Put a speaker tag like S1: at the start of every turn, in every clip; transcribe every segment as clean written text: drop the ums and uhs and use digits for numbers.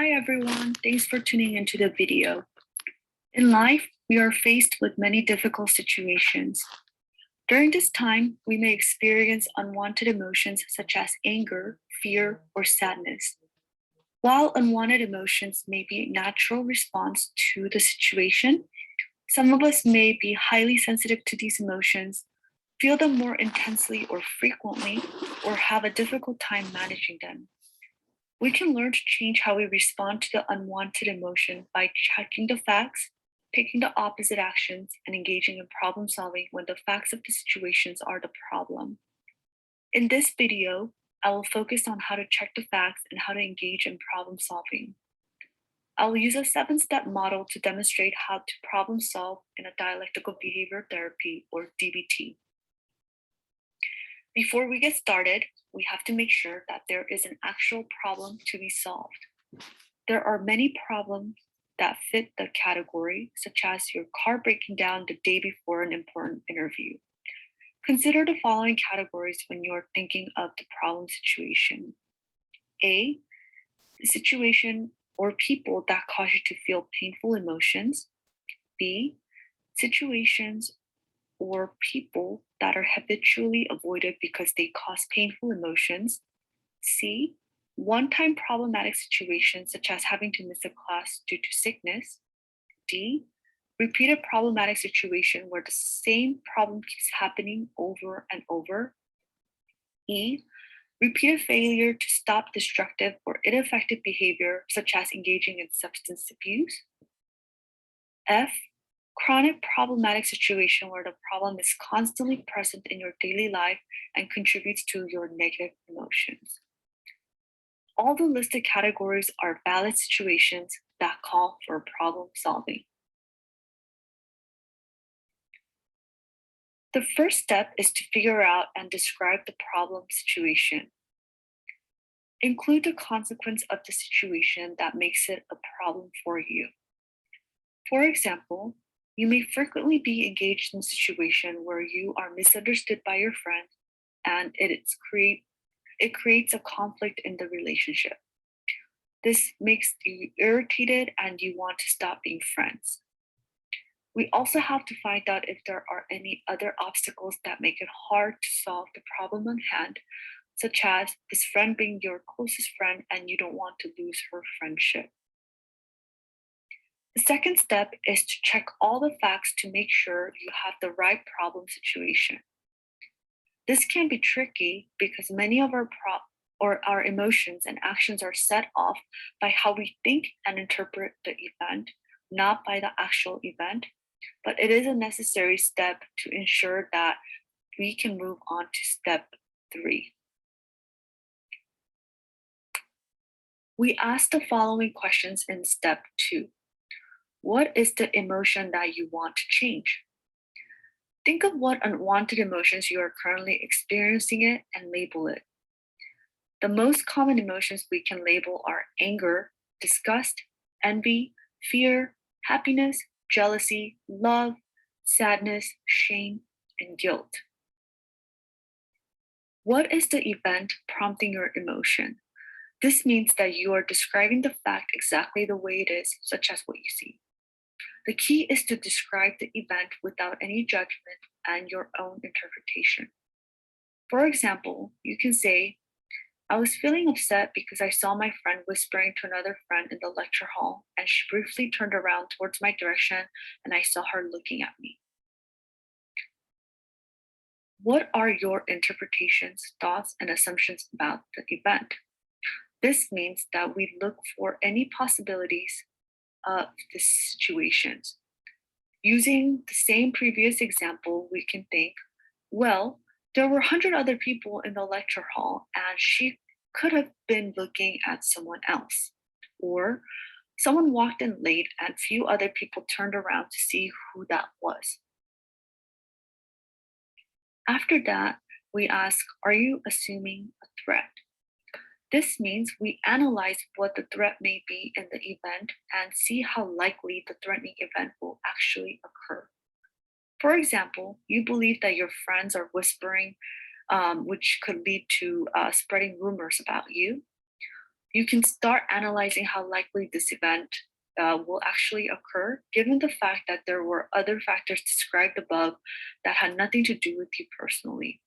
S1: Hi everyone, thanks for tuning into the video. In life, we are faced with many difficult situations. During this time, we may experience unwanted emotions such as anger, fear, or sadness. While unwanted emotions may be a natural response to the situation, some of us may be highly sensitive to these emotions, feel them more intensely or frequently, or have a difficult time managing them. We can learn to change how we respond to the unwanted emotion by checking the facts, taking the opposite actions, and engaging in problem solving when the facts of the situations are the problem. In this video, I will focus on how to check the facts and how to engage in problem solving. I will use a 7-step model to demonstrate how to problem solve in a dialectical behavior therapy or DBT. Before we get started, we have to make sure that there is an actual problem to be solved. There are many problems that fit the category, such as your car breaking down the day before an important interview. Consider the following categories when you're thinking of the problem situation. A, the situation or people that cause you to feel painful emotions. B, situations or people that are habitually avoided because they cause painful emotions. C, one-time problematic situations such as having to miss a class due to sickness. D, repeated problematic situation where the same problem keeps happening over and over. E, repeated failure to stop destructive or ineffective behavior such as engaging in substance abuse. F, chronic problematic situation where the problem is constantly present in your daily life and contributes to your negative emotions. All the listed categories are valid situations that call for problem solving. The first step is to figure out and describe the problem situation. Include the consequence of the situation that makes it a problem for you. For example, you may frequently be engaged in a situation where you are misunderstood by your friend and it creates a conflict in the relationship. This makes you irritated and you want to stop being friends. We also have to find out if there are any other obstacles that make it hard to solve the problem on hand, such as this friend being your closest friend and you don't want to lose her friendship. The second step is to check all the facts to make sure you have the right problem situation. This can be tricky because many of our emotions and actions are set off by how we think and interpret the event, not by the actual event, but it is a necessary step to ensure that we can move on to step 3. We ask the following questions in step 2. What is the emotion that you want to change? Think of what unwanted emotions you are currently experiencing it and label it. The most common emotions we can label are anger, disgust, envy, fear, happiness, jealousy, love, sadness, shame, and guilt. What is the event prompting your emotion? This means that you are describing the fact exactly the way it is, such as what you see. The key is to describe the event without any judgment and your own interpretation. For example, you can say, I was feeling upset because I saw my friend whispering to another friend in the lecture hall, and she briefly turned around towards my direction and I saw her looking at me. What are your interpretations, thoughts, and assumptions about the event? This means that we look for any possibilities of the situations. Using the same previous example, we can think, well, there were 100 other people in the lecture hall and she could have been looking at someone else. Or someone walked in late and few other people turned around to see who that was. After that, we ask, are you assuming a threat? This means we analyze what the threat may be in the event and see how likely the threatening event will actually occur. For example, you believe that your friends are whispering, which could lead to spreading rumors about you. You can start analyzing how likely this event will actually occur, given the fact that there were other factors described above that had nothing to do with you personally.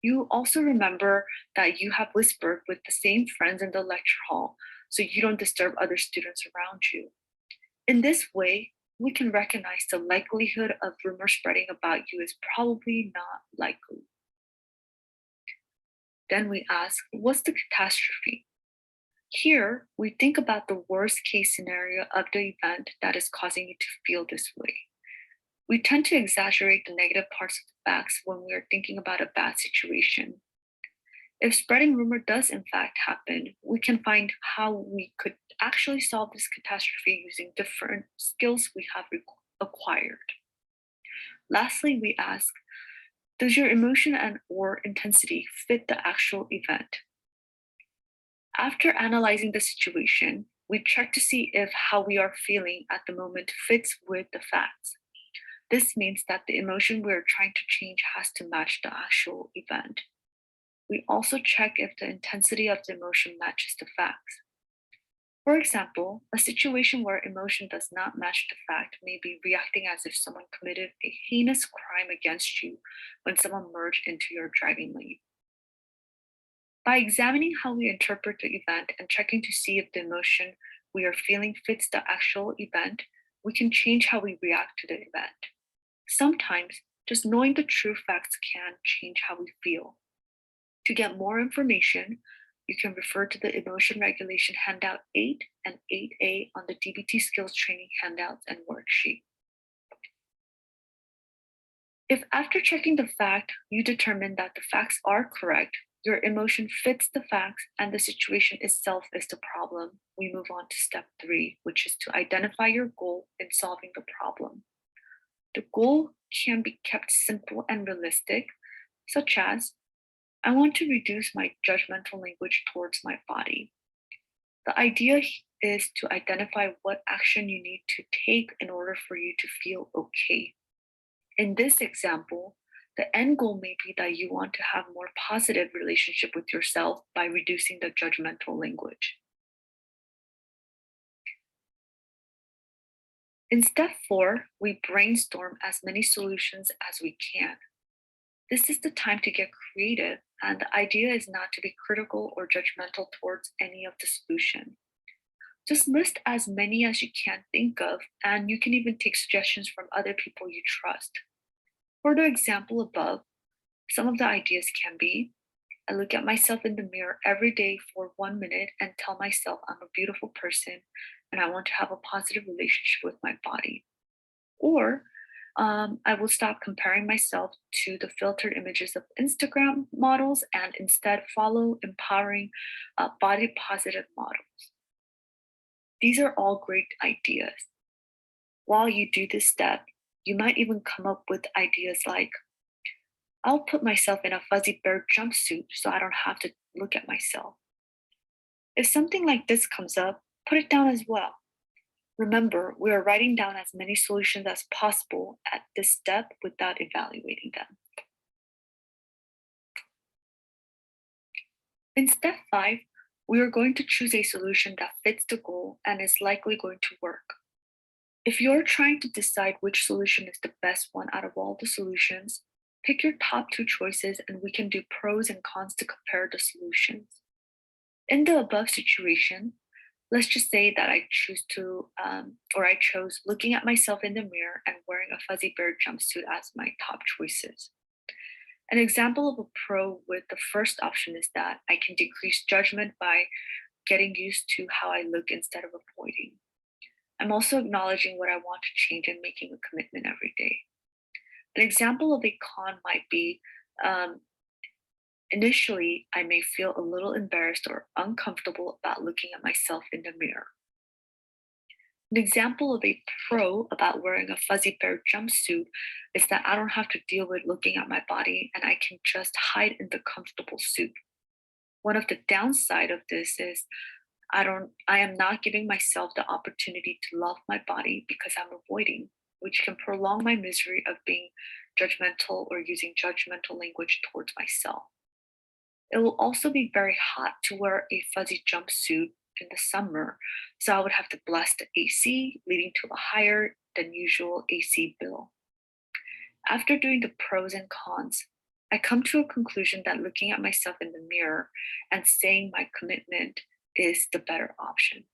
S1: You also remember that you have whispered with the same friends in the lecture hall, so you don't disturb other students around you. In this way, we can recognize the likelihood of rumor spreading about you is probably not likely. Then we ask, what's the catastrophe? Here, we think about the worst case scenario of the event that is causing you to feel this way. We tend to exaggerate the negative parts of the facts when we are thinking about a bad situation. If spreading rumor does in fact happen, we can find how we could actually solve this catastrophe using different skills we have acquired. Lastly, we ask, does your emotion and or intensity fit the actual event? After analyzing the situation, we check to see if how we are feeling at the moment fits with the facts. This means that the emotion we are trying to change has to match the actual event. We also check if the intensity of the emotion matches the facts. For example, a situation where emotion does not match the fact may be reacting as if someone committed a heinous crime against you when someone merged into your driving lane. By examining how we interpret the event and checking to see if the emotion we are feeling fits the actual event, we can change how we react to the event. Sometimes, just knowing the true facts can change how we feel. To get more information, you can refer to the Emotion Regulation Handout 8 and 8A on the DBT Skills Training handouts and worksheet. If after checking the fact, you determine that the facts are correct, your emotion fits the facts, and the situation itself is the problem, we move on to step 3, which is to identify your goal in solving the problem. The goal can be kept simple and realistic, such as, I want to reduce my judgmental language towards my body. The idea is to identify what action you need to take in order for you to feel okay. In this example, the end goal may be that you want to have more positive relationship with yourself by reducing the judgmental language. In step 4, we brainstorm as many solutions as we can. This is the time to get creative, and the idea is not to be critical or judgmental towards any of the solution. Just list as many as you can think of, and you can even take suggestions from other people you trust. For the example above, some of the ideas can be, I look at myself in the mirror every day for 1 minute and tell myself I'm a beautiful person and I want to have a positive relationship with my body. Or I will stop comparing myself to the filtered images of Instagram models and instead follow empowering body positive models. These are all great ideas. While you do this step, you might even come up with ideas like, I'll put myself in a fuzzy bear jumpsuit so I don't have to look at myself. If something like this comes up, put it down as well. Remember, we are writing down as many solutions as possible at this step without evaluating them. In step 5, we are going to choose a solution that fits the goal and is likely going to work. If you're trying to decide which solution is the best one out of all the solutions, pick your top 2 choices and we can do pros and cons to compare the solutions. In the above situation, let's just say that I chose looking at myself in the mirror and wearing a fuzzy bear jumpsuit as my top choices. An example of a pro with the first option is that I can decrease judgment by getting used to how I look instead of avoiding. I'm also acknowledging what I want to change and making a commitment every day. An example of a con might be initially, I may feel a little embarrassed or uncomfortable about looking at myself in the mirror. An example of a pro about wearing a fuzzy bear jumpsuit is that I don't have to deal with looking at my body and I can just hide in the comfortable suit. One of the downside of this is I am not giving myself the opportunity to love my body because I'm avoiding, which can prolong my misery of being judgmental or using judgmental language towards myself. It will also be very hot to wear a fuzzy jumpsuit in the summer, so I would have to blast the AC, leading to a higher than usual AC bill. After doing the pros and cons, I come to a conclusion that looking at myself in the mirror and saying my commitment is the better option.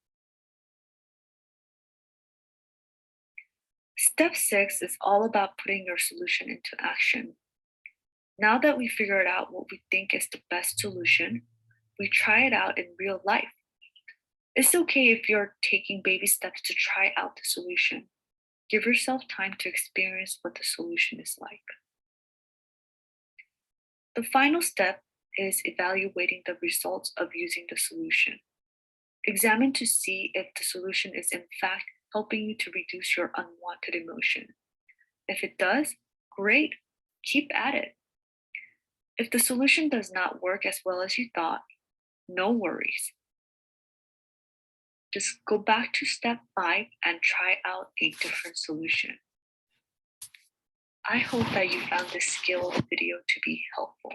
S1: Step 6 is all about putting your solution into action. Now that we figured out what we think is the best solution, we try it out in real life. It's okay if you're taking baby steps to try out the solution. Give yourself time to experience what the solution is like. The final step is evaluating the results of using the solution. Examine to see if the solution is in fact helping you to reduce your unwanted emotion. If it does, great, keep at it. If the solution does not work as well as you thought, no worries. Just go back to step 5 and try out a different solution. I hope that you found this skill video to be helpful.